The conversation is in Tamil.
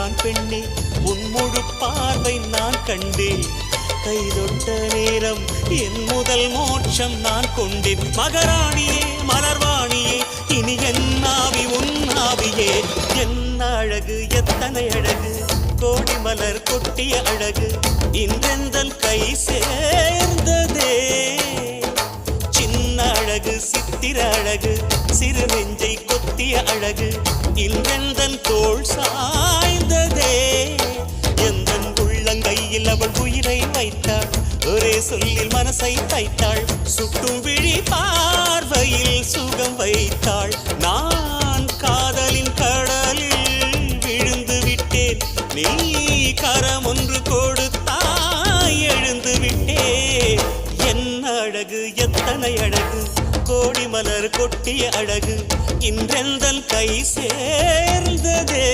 நான் பெண்ணே உன் முழு பார்வை நான் கண்டேன் கைதொட்ட நேரம் என் முதல் மோட்சம் நான் கொண்டேன் மகராணியே மலர்வாணியே இனி என் ஆவி உன் ஆவியே என்ன அழகு எத்தனை அழகு கோடி மலர் கொட்டிய அழகு இன்றெந்தன் கை சேர்ந்ததே சின்ன அழகு சித்திர அழகு சிறு நெஞ்சை கொத்திய அழகு இன்றெந்தன் தோள் சாய்ந்ததே எந்தன் உள்ளங்கையில் அவள் உயிரை வைத்தாள் ஒரே சொல்லில் மனசை தைத்தாள் சுட்டும் விழி பார்வையில் சுகம் வைத்தாள் நான் காதலின் கடலில் விழுந்து விட்டேன் நீ கரம் ஒன்று கொடுத்தாய் எழுந்து விட்டேன் என்ன அழகு எத்தனை அழகு கோடி மலர் கொட்டிய அழகு இன்றெந்தன் கை சேர்ந்ததே